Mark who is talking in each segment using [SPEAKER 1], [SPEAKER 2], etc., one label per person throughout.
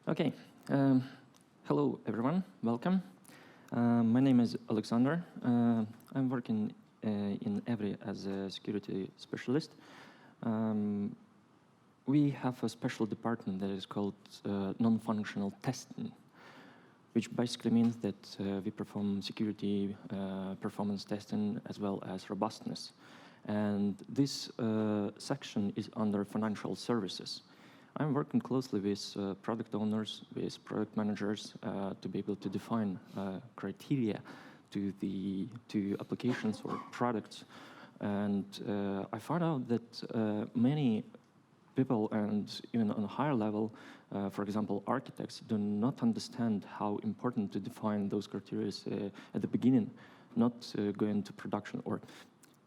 [SPEAKER 1] Okay. Hello, everyone. Welcome. My name is Oleksandr. I'm working in Evry as a security specialist. We have a special department that is called non-functional testing, which basically means that we perform security performance testing as well as robustness. And this section is under financial services. I'm working closely with product owners, with product managers to be able to define criteria to applications or products. And I found out that many people, and even on a higher level, for example, architects, do not understand how important to define those criteria at the beginning, not going to production or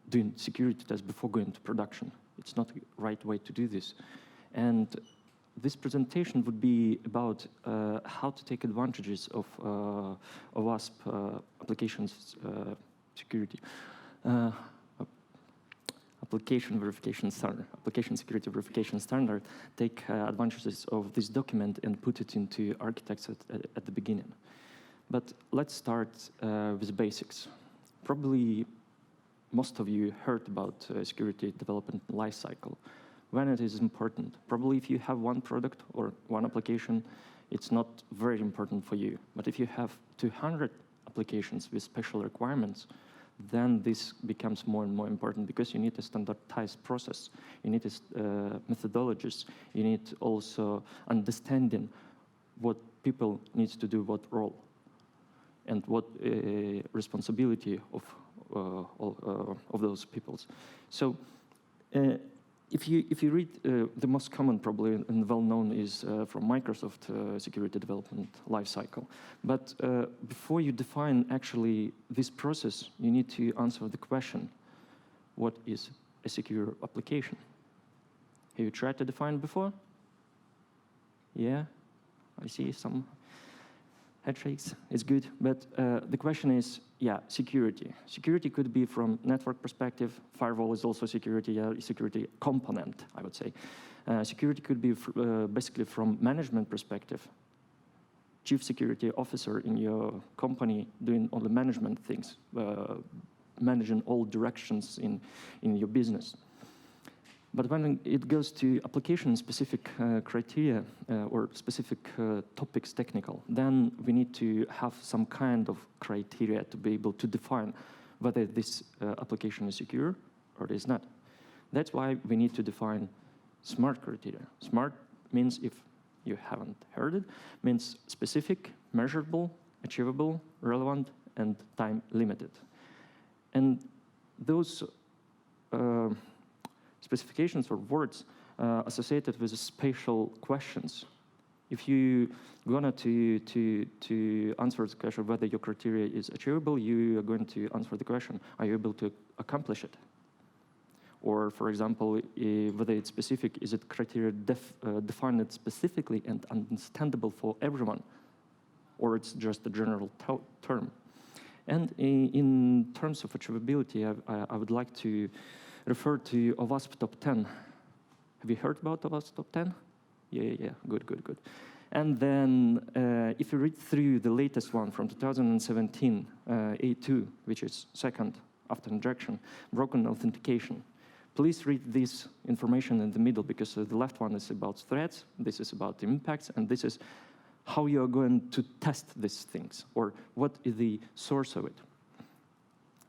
[SPEAKER 1] doing security tests before going to production. It's not the right way to do this. And this presentation would be about how to take advantages of OWASP applications security. Application verification standard, application security verification standard, take advantages of this document and put it into architects at the beginning. But let's start with the basics. Probably most of you heard about security development lifecycle. When it is important. Probably if you have one product or one application, it's not very important for you. But if you have 200 applications with special requirements, then this becomes more and more important because you need a standardized process, you need methodologies, you need also understanding what people need to do what role and what responsibility of those peoples. So if you read the most common probably and well-known is from Microsoft security development lifecycle. But before you define actually this process, you need to answer the question, what is a secure application? Have you tried to define before? Yeah, I see some head shakes, it's good. But the question is, yeah, security. Security could be from network perspective. Firewall is also security, security component, I would say. Security could be basically from management perspective. Chief security officer in your company doing all the management things, managing all directions in your business. But when it goes to application-specific criteria or specific topics technical, then we need to have some kind of criteria to be able to define whether this application is secure or it is not. That's why we need to define SMART criteria. SMART means, if you haven't heard it, means specific, measurable, achievable, relevant, and time limited. And those specifications or words associated with spatial questions. If you gonna to answer the question whether your criteria is achievable, you are going to answer the question, are you able to accomplish it? Or, for example, whether it's specific, is it criteria defined specifically and understandable for everyone? Or it's just a general term? And in terms of achievability, I would like to refer to OWASP Top 10. Have you heard about OWASP Top 10? Yeah, good. And then if you read through the latest one from 2017, A2, which is second after injection, broken authentication. Please read this information in the middle because the left one is about threats, this is about impacts, and this is how you are going to test these things, or what is the source of it.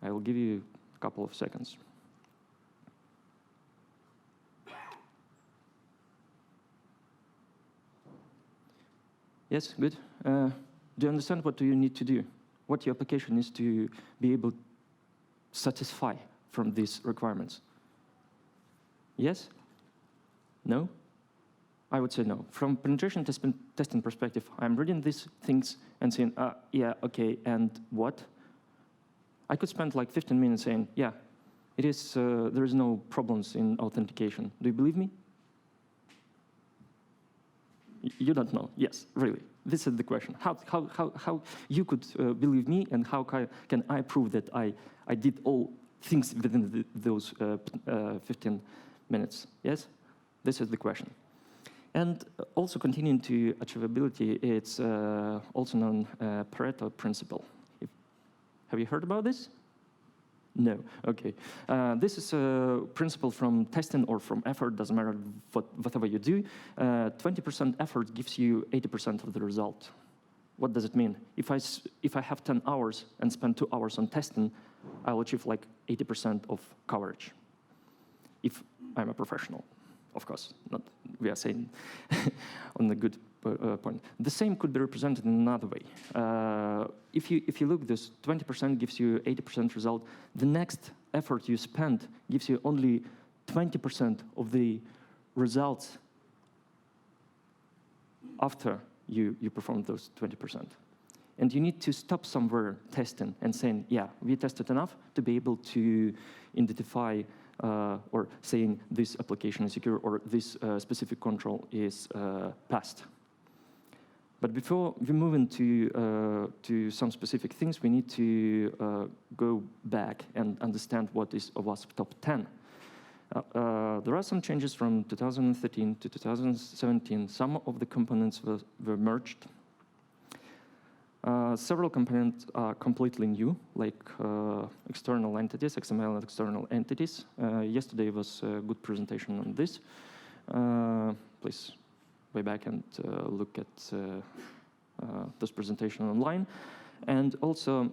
[SPEAKER 1] I will give you a couple of seconds. Yes, good. Do you understand what do you need to do? What your application needs to be able to satisfy from these requirements? Yes? No? I would say no. From penetration testing perspective, I'm reading these things and saying, yeah, okay, and what? I could spend like 15 minutes saying, yeah, it is, there is no problems in authentication. Do you believe me? You don't know. Yes, really. This is the question. How you could believe me, and how can I prove that I did all things within those 15 minutes? Yes? This is the question. And also continuing to achievability, it's also known Pareto principle. Have you heard about this? No, okay. This is a principle from testing or from effort, doesn't matter whatever you do. 20% effort gives you 80% of the result. What does it mean? If I have 10 hours and spend 2 hours on testing, I'll achieve like 80% of coverage. If I'm a professional, of course, not we are saying on the good point. The same could be represented in another way. If you look, this 20% gives you 80% result. The next effort you spend gives you only 20% of the results after you perform those 20%. And you need to stop somewhere testing and saying, yeah, we tested enough to be able to identify or saying this application is secure or this specific control is passed. But before we move into to some specific things, we need to go back and understand what is OWASP Top 10. There are some changes from 2013 to 2017. Some of the components were merged. Several components are completely new, like external entities, XML and external entities. Yesterday was a good presentation on this. Please way back and look at this presentation online. And also,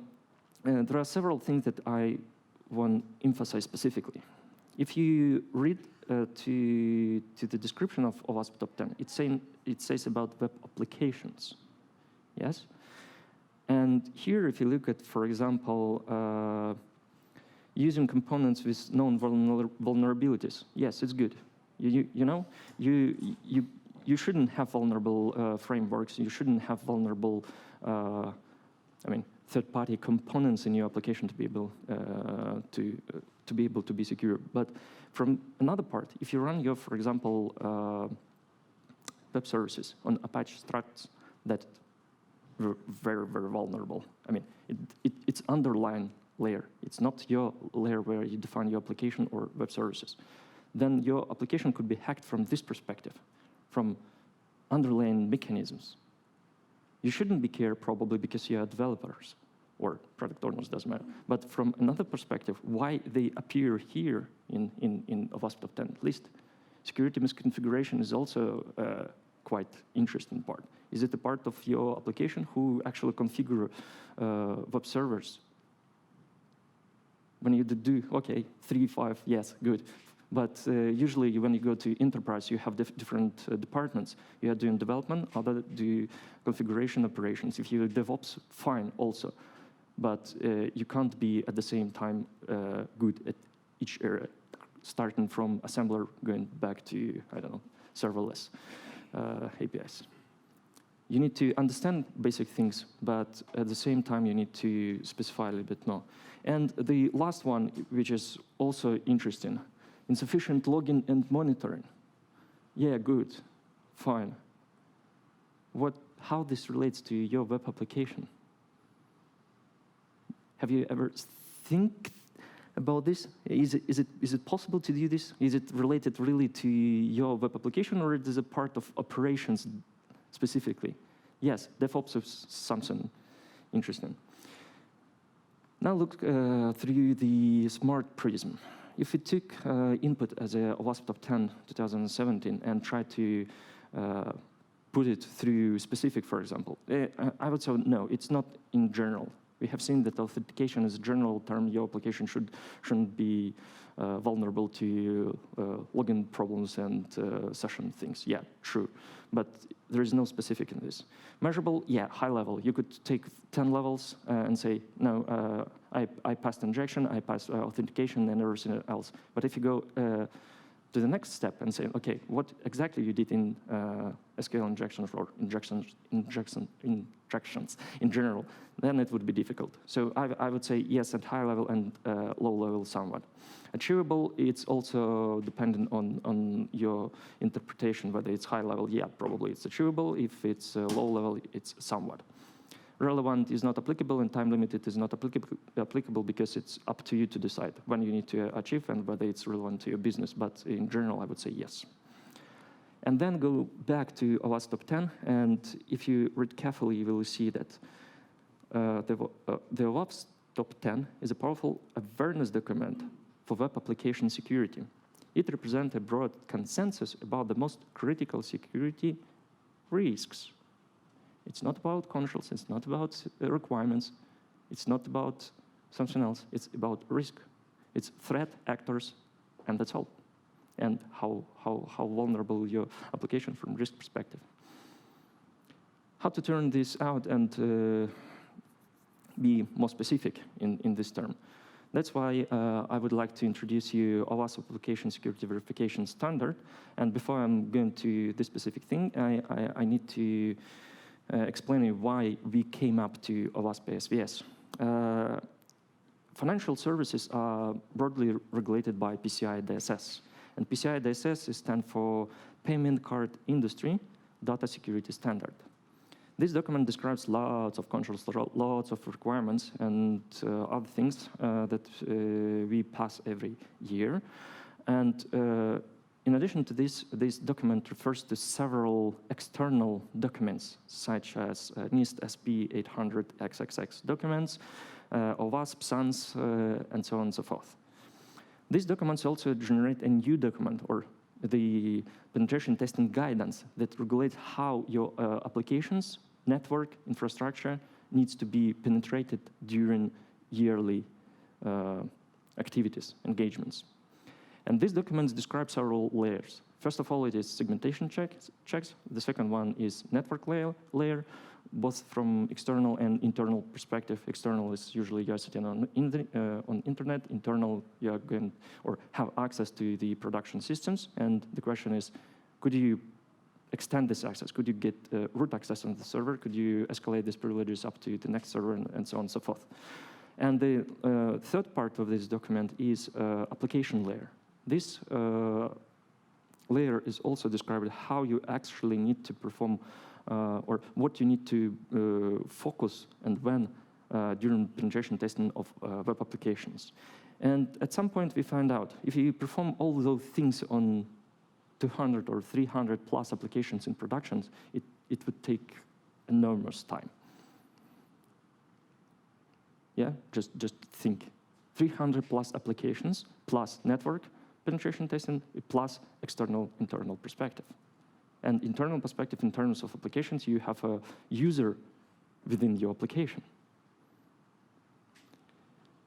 [SPEAKER 1] there are several things that I want to emphasize specifically. If you read to the description of OWASP Top 10, it says about web applications, yes? And here, if you look at, for example, using components with known vulnerabilities, yes, it's good. You shouldn't have vulnerable frameworks. You shouldn't have vulnerable, third-party components in your application to be able to be secure. But from another part, if you run your, for example, web services on Apache structs, that very, very vulnerable. I mean, it's underlying layer. It's not your layer where you define your application or web services. Then your application could be hacked from this perspective, from underlying mechanisms. You shouldn't be care probably because you are developers or product owners, doesn't matter. But from another perspective, why they appear here in OWASP Top 10 list, security misconfiguration is also quite interesting part. Is it a part of your application who actually configure web servers? When you do, okay, 3, 5, yes, good. But usually when you go to enterprise, you have different departments. You are doing development, other do configuration operations. If you're DevOps, fine also. But you can't be at the same time good at each area, starting from assembler, going back to, I don't know, serverless APIs. You need to understand basic things, but at the same time, you need to specify a little bit more. And the last one, which is also interesting, insufficient login and monitoring. Yeah, good, fine. How this relates to your web application? Have you ever think about this? Is it possible to do this? Is it related really to your web application, or it is a part of operations specifically? Yes, DevOps is something interesting. Now look through the smart Prism. If we took input as a OWASP Top 10 2017 and try to put it through specific, for example, I would say no, it's not in general. We have seen that authentication is a general term. Your application shouldn't be vulnerable to login problems and session things. Yeah, true. But there is no specific in this. Measurable, yeah, high level. You could take 10 levels and say, no, I passed injection, I passed authentication, and everything else. But if you go to the next step and say, okay, what exactly you did in SQL injections or injections in general, then it would be difficult. So I would say yes at high level and low level somewhat. Achievable, it's also dependent on your interpretation, whether it's high level, yeah, probably it's achievable. If it's low level, it's somewhat. Relevant is not applicable, and time limited is not applicable because it's up to you to decide when you need to achieve and whether it's relevant to your business. But in general, I would say yes. And then go back to OWASP Top 10, and if you read carefully, you will see that the OWASP Top 10 is a powerful awareness document for web application security. It represents a broad consensus about the most critical security risks. It's not about controls, it's not about requirements, it's not about something else, it's about risk. It's threat actors, and that's all. And how vulnerable your application from risk perspective. How to turn this out and be more specific in this term. That's why I would like to introduce you OWASP Application Security Verification Standard. And before I'm going to this specific thing, I need to explain you why we came up to OWASP ASVS. Financial services are broadly regulated by PCI DSS. And PCI DSS stands for Payment Card Industry Data Security Standard. This document describes lots of controls, lots of requirements, and other things that we pass every year. And in addition to this document refers to several external documents, such as NIST SP 800XXX documents, OWASP SANS, and so on and so forth. These documents also generate a new document, or the penetration testing guidance, that regulates how your applications, network, infrastructure needs to be penetrated during yearly activities, engagements. And these documents describe several layers. First of all, it is segmentation checks. The second one is network layer, both from external and internal perspective. External is usually you're sitting on internet. Internal, you are going or have access to the production systems. And the question is, could you extend this access? Could you get root access on the server? Could you escalate these privileges up to the next server, and so on and so forth? And the third part of this document is application layer. This layer is also described how you actually need to perform or what you need to focus and when during penetration testing of web applications. And at some point we find out if you perform all those things on 200 or 300 plus applications in productions, it would take enormous time. Yeah, just think. 300 plus applications plus network penetration testing plus internal perspective. And internal perspective in terms of applications, you have a user within your application.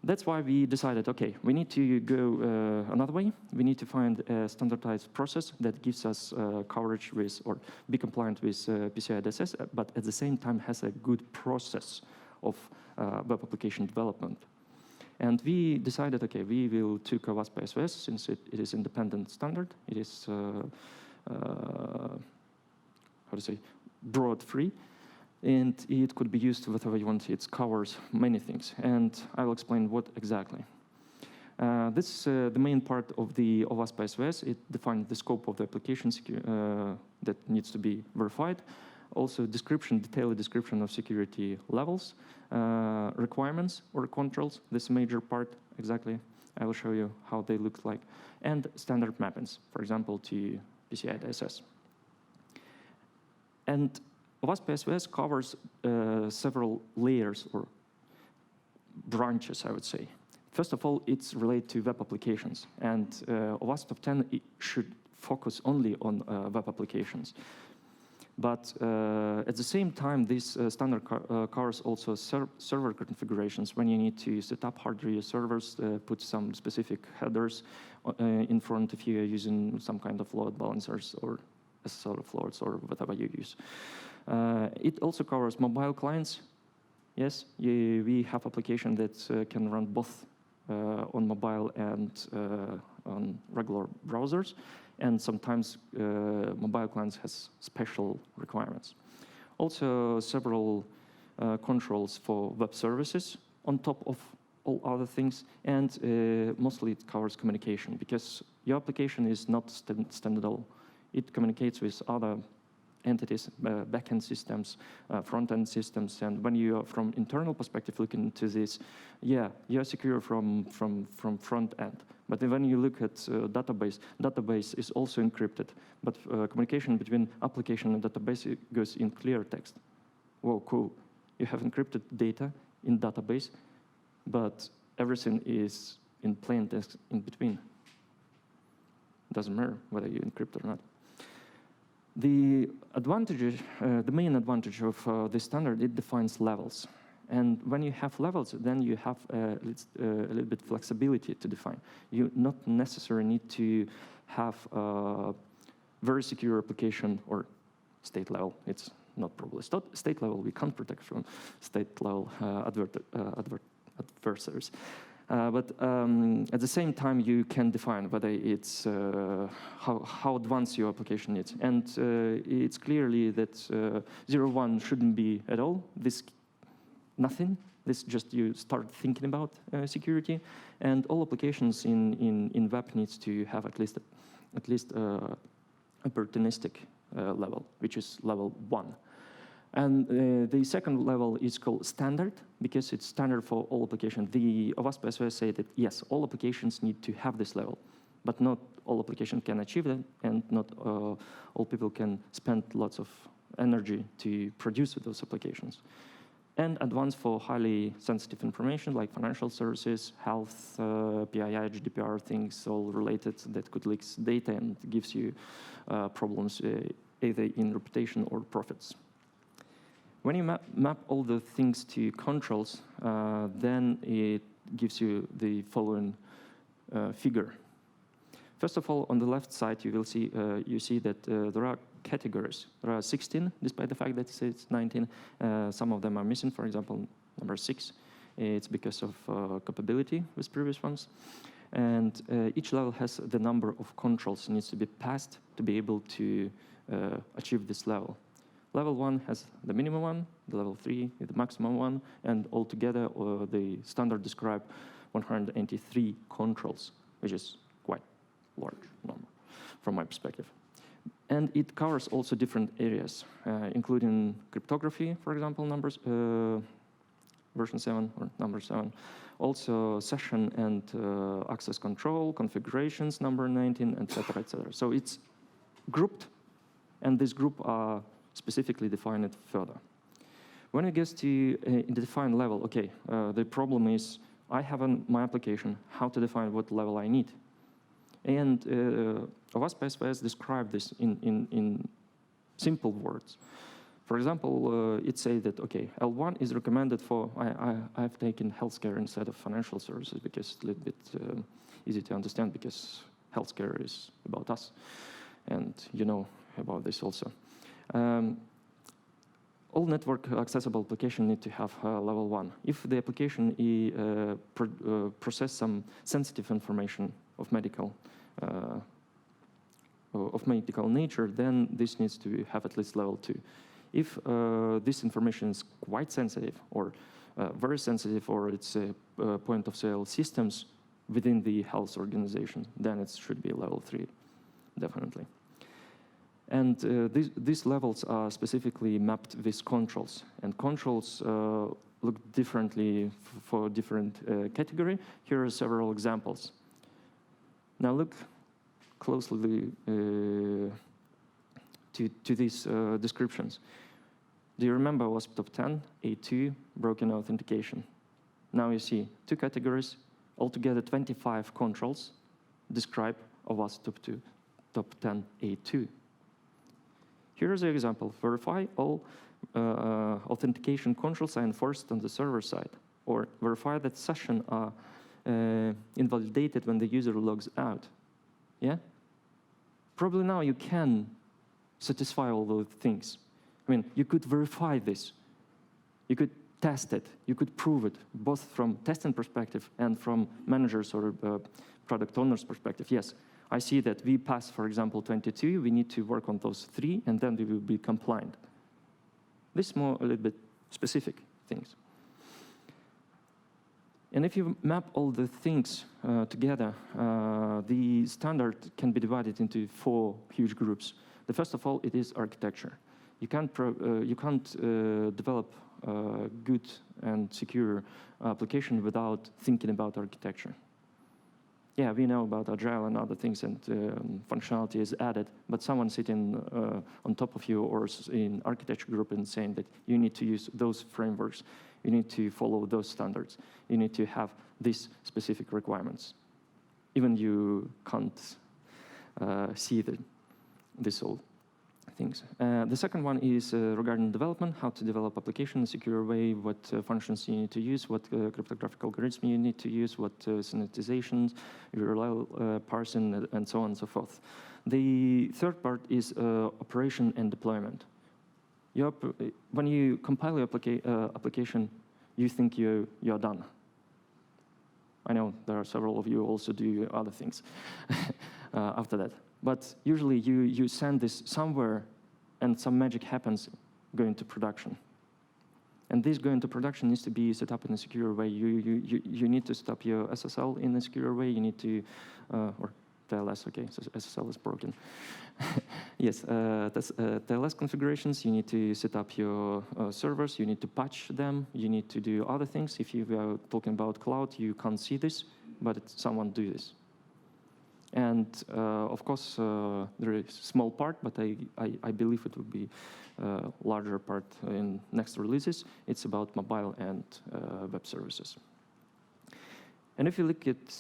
[SPEAKER 1] That's why we decided, okay, we need to go another way. We need to find a standardized process that gives us coverage with, or be compliant with PCI DSS, but at the same time has a good process of web application development. And we decided, okay, we will take OWASP ASVS since it is independent standard. It is how to say, broad free, and it could be used whatever you want. It covers many things, and I will explain what exactly. This is the main part of the OWASP ASVS. It defines the scope of the application that needs to be verified. Also, detailed description of security levels, requirements or controls. This major part exactly. I will show you how they look like, and standard mappings, for example, to PCI DSS. And OWASP ASVS covers several layers or branches, I would say. First of all, it's related to web applications, and OWASP Top 10 should focus only on web applications. But at the same time, this standard covers also server configurations when you need to set up hardware servers, put some specific headers in front if you're using some kind of load balancers or SSL floats or whatever you use. It also covers mobile clients. Yes, we have applications that can run both on mobile and on regular browsers. And sometimes mobile clients has special requirements. Also, several controls for web services on top of all other things, and mostly it covers communication because your application is not standalone. It communicates with other entities, backend systems, front-end systems. And when you are from internal perspective looking into this, yeah, you're secure from front end. But when you look at database is also encrypted. But communication between application and database goes in clear text. Whoa, cool. You have encrypted data in database, but everything is in plain text in between. Doesn't matter whether you encrypt or not. The advantages, the main advantage of this standard, it defines levels. And when you have levels, then you have a little bit flexibility to define. You not necessarily need to have a very secure application or state level. It's not probably state level. We can't protect from state level adversaries. But at the same time, you can define whether it's how advanced your application is. And it's clearly that 0.1 shouldn't be at all. This nothing. This just you start thinking about security. And all applications in web needs to have at least opportunistic level, which is level 1. And the second level is called standard, because it's standard for all applications. The OWASP ASVS say that, yes, all applications need to have this level, but not all applications can achieve it, and not all people can spend lots of energy to produce those applications. And advanced for highly sensitive information, like financial services, health, PII, GDPR, things all related that could leak data and gives you problems either in reputation or profits. When you map all the things to controls, then it gives you the following figure. First of all, on the left side, you will see that there are categories. There are 16, despite the fact that it's 19. Some of them are missing. For example, number 6. It's because of capability with previous ones. And each level has the number of controls needs to be passed to be able to achieve this level. Level 1 has the minimum one, the level 3 is the maximum one, and altogether the standard describe 183 controls, which is quite large number from my perspective. And it covers also different areas, including cryptography, for example, version 7 or number 7. Also session and access control, configurations, number 19, etc., etc. So it's grouped, and this group are specifically define it further. When it gets to the defined level, okay, the problem is I have my application, how to define what level I need. And OWASP ASVS described this in simple words. For example, it says that, okay, L1 is recommended for, I've taken healthcare instead of financial services because it's a little bit easy to understand, because healthcare is about us. And you know about this also. All network accessible applications need to have level 1. If the application process some sensitive information of medical nature, then this needs to have at least level 2. If this information is quite sensitive or very sensitive, or it's a point of sale systems within the health organization, then it should be level 3, definitely. And these levels are specifically mapped with controls. And controls look differently for different category. Here are several examples. Now look closely to these descriptions. Do you remember OWASP top 10, A2, broken authentication? Now you see 2 categories, altogether 25 controls describe OWASP top 10, A2. Here's the example. Verify all authentication controls are enforced on the server side, or verify that sessions are invalidated when the user logs out. Yeah? Probably now you can satisfy all those things. I mean, you could verify this. You could test it. You could prove it, both from testing perspective and from managers or product owners' perspective. Yes. I see that we pass, for example, 22. We need to work on those 3, and then we will be compliant. This is more a little bit specific things. And if you map all the things together, the standard can be divided into 4 huge groups. The first of all, it is architecture. You can't develop a good and secure application without thinking about architecture. Yeah, we know about Agile and other things, and functionality is added, but someone sitting on top of you or in architecture group and saying that you need to use those frameworks, you need to follow those standards, you need to have these specific requirements. Even you can't see this all things. The second one is regarding development, how to develop application in a secure way, what functions you need to use, what cryptographic algorithm you need to use, what sanitizations, URL parsing, and so on and so forth. The third part is operation and deployment. When you compile your application, you think you're done. I know there are several of you also do other things after that. But usually you send this somewhere and some magic happens going to production. And this going to production needs to be set up in a secure way. You need to set up your SSL in a secure way. You need to, or TLS, okay, so SSL is broken. Yes, that's TLS configurations. You need to set up your servers. You need to patch them. You need to do other things. If you are talking about cloud, you can't see this, but someone do this. And of course, there is a small part, but I believe it will be a larger part in next releases. It's about mobile and web services. And if you look at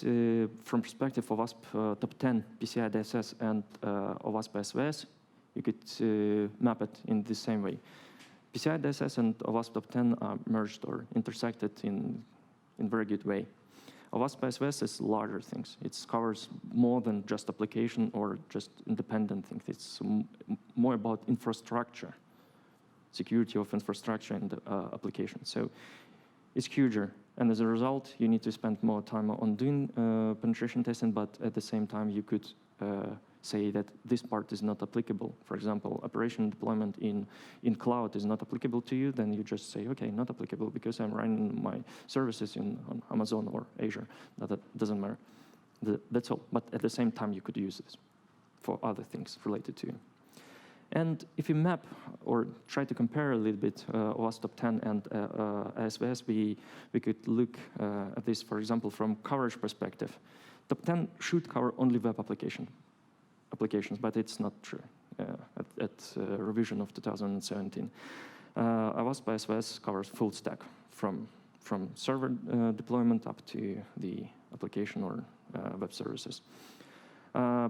[SPEAKER 1] from perspective of OWASP top 10 PCI DSS and OWASP ASVS, you could map it in the same way. PCI DSS and OWASP top 10 are merged or intersected in very good way. OWASP ASVS is larger things. It covers more than just application or just independent things. It's more about infrastructure, security of infrastructure and application. So it's huger. And as a result, you need to spend more time on doing penetration testing, but at the same time, you could say that this part is not applicable. For example, operation deployment in cloud is not applicable to you, then you just say, okay, not applicable because I'm running my services on Amazon or Azure. That doesn't matter. That's all. But at the same time, you could use this for other things related to you. And if you map or try to compare a little bit OWASP top 10 and ASVS, we could look at this, for example, from coverage perspective. Top 10 should cover only web applications, but it's not true at revision of 2017. OWASP ASVS covers full stack from server deployment up to the application or web services.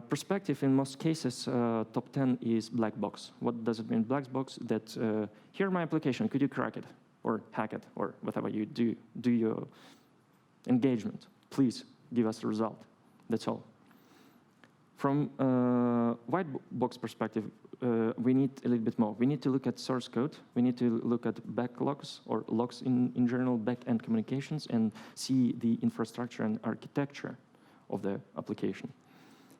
[SPEAKER 1] Perspective, in most cases, top 10 is black box. What does it mean, black box? That here my application, could you crack it or hack it or whatever you do your engagement. Please give us the result. That's all. From white box perspective, we need a little bit more. We need to look at source code. We need to look at backlogs or logs in general, back-end communications, and see the infrastructure and architecture of the application.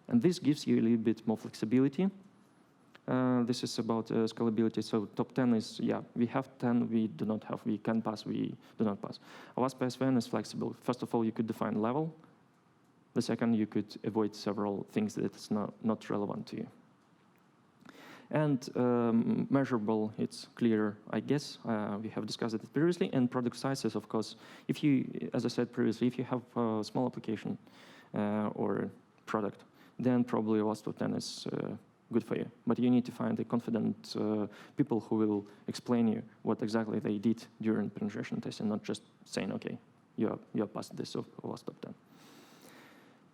[SPEAKER 1] And this gives you a little bit more flexibility. This is about scalability. So top 10 is, yeah, we have 10, we do not have, we can pass, we do not pass. OWASP ASVS is flexible. First of all, you could define level. The second, you could avoid several things that is not relevant to you. And measurable, it's clear, I guess. We have discussed it previously. And product sizes, of course. If you, as I said previously, if you have a small application or product, then probably OWASP top 10 is good for you. But you need to find the confident people who will explain you what exactly they did during penetration testing, not just saying, okay, you're past this of OWASP top 10.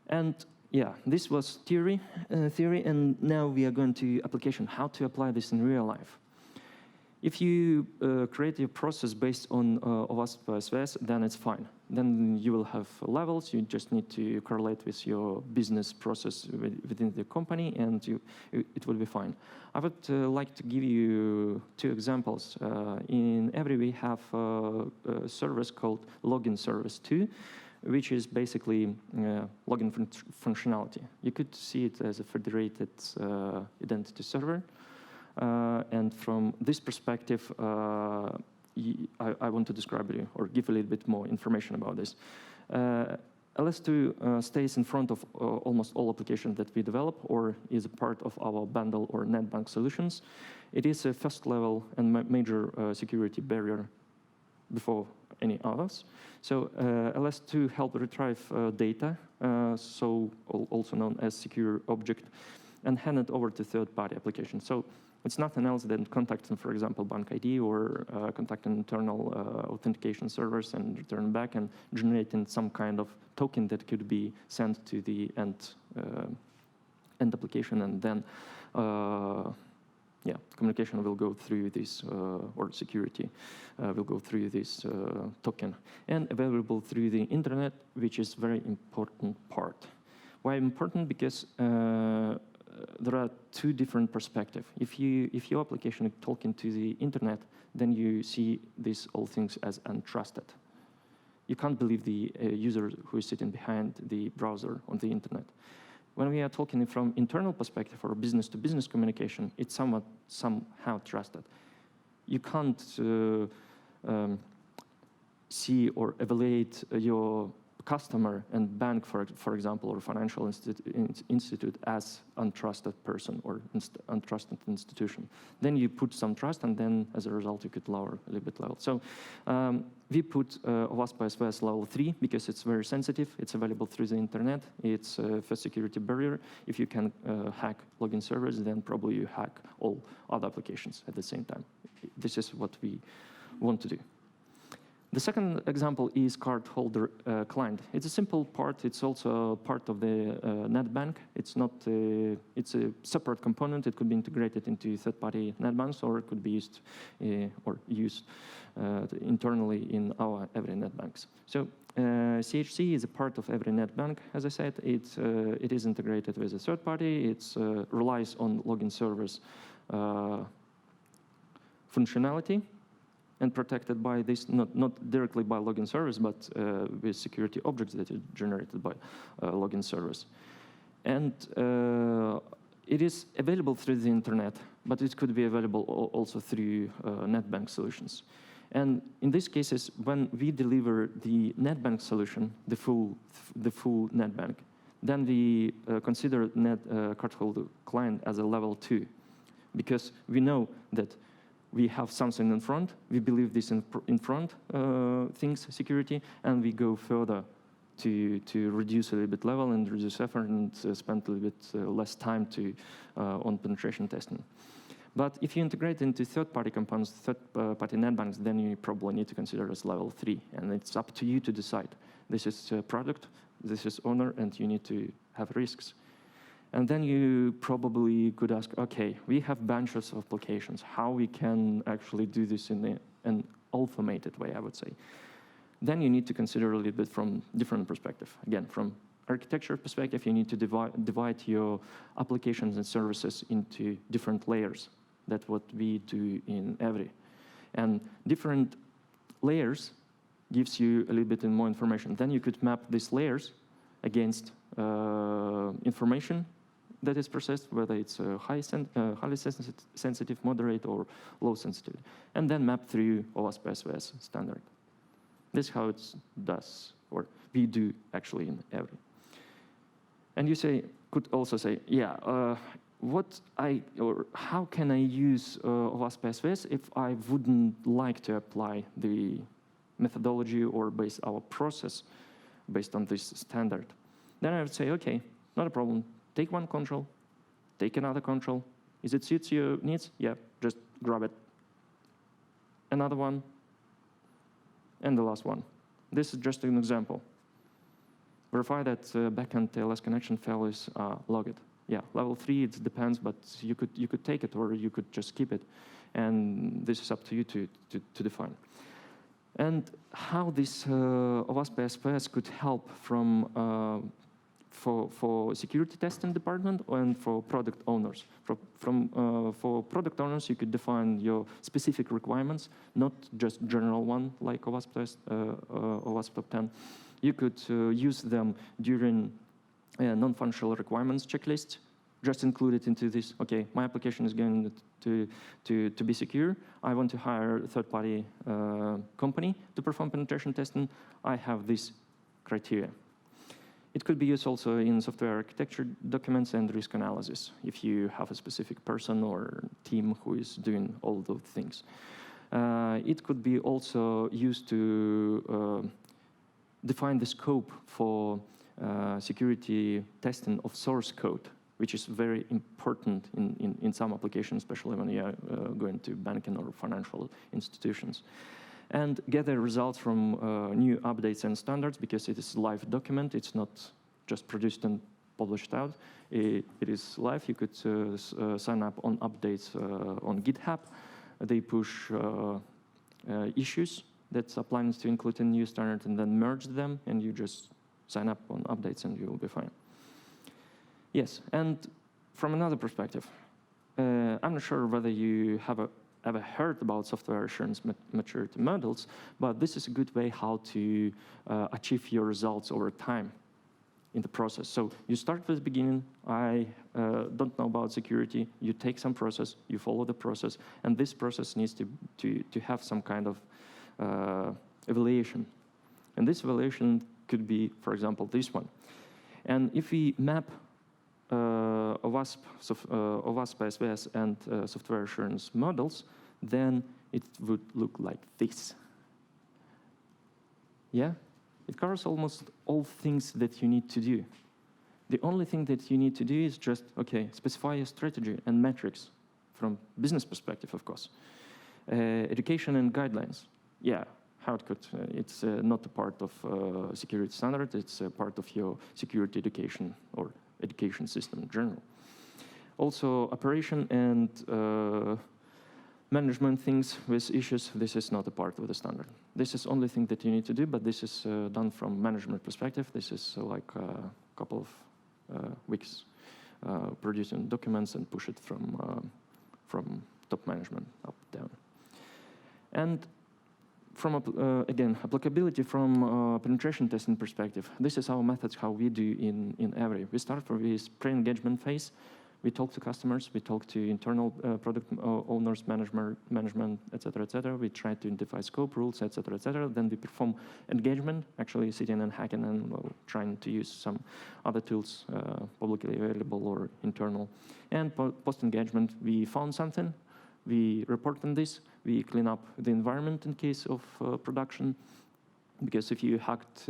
[SPEAKER 1] And yeah, this was theory, and now we are going to application, how to apply this in real life. If you create a process based on OWASP ASVS, then it's fine. Then you will have levels. You just need to correlate with your business process within the company, and it will be fine. I would like to give you two examples. In Every, we have a service called Login Service 2, which is basically login functionality. You could see it as a federated identity server. And from this perspective, I want to describe you or give a little bit more information about this. LS2 stays in front of almost all applications that we develop or is a part of our bundle or NetBank solutions. It is a first level and major security barrier before any others. So LS2 help retrieve data, so also known as secure object, and hand it over to third-party applications. So it's nothing else than contacting, for example, bank ID or contacting internal authentication servers and return back and generating some kind of token that could be sent to the end application, and then communication will go through this, or security will go through this token, and available through the internet, which is very important part. Why important? Because there are two different perspectives. If your application is talking to the internet, then you see these all things as untrusted. You can't believe the user who is sitting behind the browser on the internet. When we are talking from internal perspective or business-to-business communication, it's somehow trusted. You can't see or evaluate your customer and bank, for example, or financial institute as untrusted person or untrusted institution. Then you put some trust, and then as a result, you could lower a little bit level. So we put OWASP ASVS level 3 because it's very sensitive. It's available through the internet. It's a first security barrier. If you can hack login servers, then probably you hack all other applications at the same time. This is what we want to do. The second example is Cardholder Client. It's a simple part. It's also part of the NetBank. It's not. It's a separate component. It could be integrated into third-party NetBanks, or it could be used internally in our every NetBanks. So CHC is a part of every NetBank. As I said, it is integrated with a third party. It relies on login servers functionality, and protected by this, not directly by login servers, but with security objects that are generated by login servers. And it is available through the internet, but it could be available also through NetBank solutions. And in these cases, when we deliver the NetBank solution, the full NetBank, then we consider Cardholder Client as a level 2, because we know that we have something in front, we believe this in front things, security, and we go further to reduce a little bit level and reduce effort and spend a little bit less time on penetration testing. But if you integrate into third-party components, third-party NetBanks, then you probably need to consider as level 3, and it's up to you to decide. This is a product, this is owner, and you need to have risks. And then you probably could ask, okay, we have bunches of applications, how we can actually do this in an automated way, I would say. Then you need to consider a little bit from different perspective. Again, from architecture perspective, you need to divide your applications and services into different layers. That's what we do in Every. And different layers gives you a little bit more information. Then you could map these layers against information that is processed, whether it's highly sensitive, moderate, or low sensitivity, and then map through OWASP ASVS standard. This is how it does, or we do actually in Every. And you could also say, yeah, how can I use OWASP ASVS if I wouldn't like to apply the methodology or base our process based on this standard? Then I would say, okay, not a problem. Take one control, take another control. Is it suits your needs? Yeah, just grab it. Another one, and the last one. This is just an example. Verify that backend TLS connection failures are logged. Yeah, level 3, it depends, but you could take it or you could just keep it. And this is up to you to define. And how this OWASP ASVS could help from for security testing department and for product owners. For product owners, you could define your specific requirements, not just general one like OWASP Top 10. You could use them during non-functional requirements checklist. Just include it into this. Okay, my application is going to be secure. I want to hire a third-party company to perform penetration testing. I have this criteria. It could be used also in software architecture documents and risk analysis, if you have a specific person or team who is doing all those things. It could be also used to define the scope for security testing of source code, which is very important in some applications, especially when you are going to banking or financial institutions. And gather results from new updates and standards, because it is a live document. It's not just produced and published out. It is live. You could sign up on updates on GitHub. They push issues that are planning to include a new standard and then merge them, and you just sign up on updates and you will be fine. Yes, and from another perspective, I'm not sure whether you have ever heard about software assurance maturity models, but this is a good way how to achieve your results over time in the process. So you start with the beginning. I don't know about security. You take some process, you follow the process, and this process needs to have some kind of evaluation. And this evaluation could be, for example, this one. And if we map OWASP ASVS and software assurance models, then it would look like this. Yeah? It covers almost all things that you need to do. The only thing that you need to do is just, okay, specify a strategy and metrics from business perspective, of course. Education and guidelines. Yeah, how it could. It's not a part of security standard. It's a part of your security education or education system in general. Also, operation and management things with issues, this is not a part of the standard. This is only thing that you need to do, but this is done from management perspective. This is like a couple of weeks producing documents and push it from top management up, down. And from, again, applicability from penetration testing perspective, this is our methods, how we do in Every. We start from this pre-engagement phase. We talk to customers, we talk to internal product owners, management, et cetera, We try to identify scope, rules, et cetera. Then we perform engagement, actually sitting and hacking and trying to use some other tools, publicly available or internal. And post-engagement, we found something, we report on this, we clean up the environment in case of production. Because if you hacked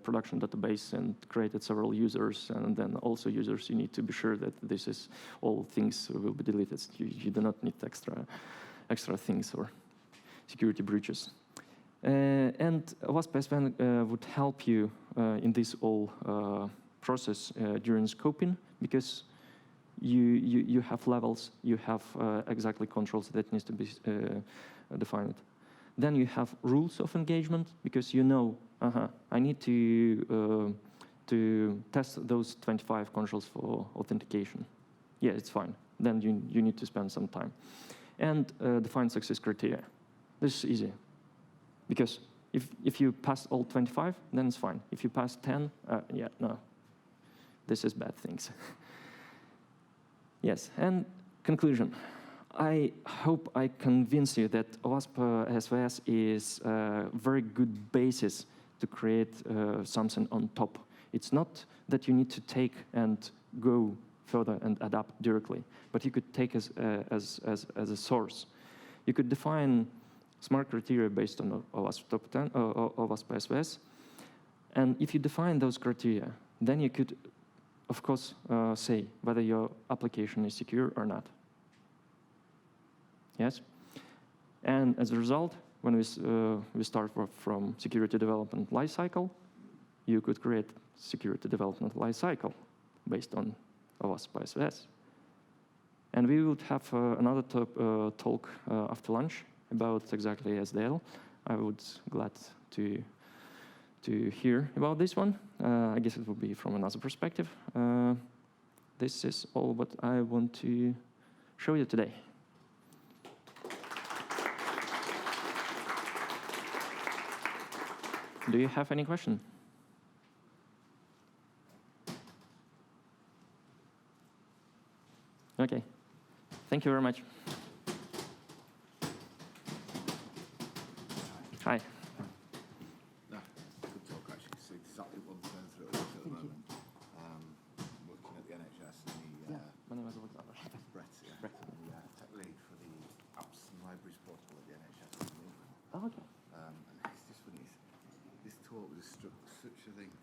[SPEAKER 1] production database and created several users and then also users, you need to be sure that this is all things will be deleted. You do not need extra things or security breaches. And OWASP ASVS would help you in this whole process during scoping, because you have levels, you have exactly controls that needs to be defined. Then you have rules of engagement, because you know, I need to test those 25 controls for authentication. Yeah, it's fine. Then you need to spend some time. And define success criteria. This is easy, because if you pass all 25, then it's fine. If you pass 10, yeah, no, this is bad things. Yes, and conclusion. I hope I convince you that OWASP ASVS is a very good basis to create something on top. It's not that you need to take and go further and adapt directly, but you could take as a source. You could define smart criteria based on OWASP Top 10, OWASP ASVS, and if you define those criteria, then you could, of course, say whether your application is secure or not. Yes, and as a result, when we start from security development lifecycle, you could create security development lifecycle based on OWASP ASVS. And we would have another talk after lunch about exactly SDL. I would glad to hear about this one. I guess it will be from another perspective. This is all what I want to show you today. Do you have any question? Okay. Thank you very much. Hi.
[SPEAKER 2] No, good talk, actually. It's exactly what I'm going through at the moment.
[SPEAKER 1] My name is Oleksandr.
[SPEAKER 2] Brett, yeah.
[SPEAKER 1] Brett.
[SPEAKER 2] The tech lead for the apps and libraries portal at the NHS in England.
[SPEAKER 1] Oh, okay.
[SPEAKER 2] And it's just funny, this talk was such a thing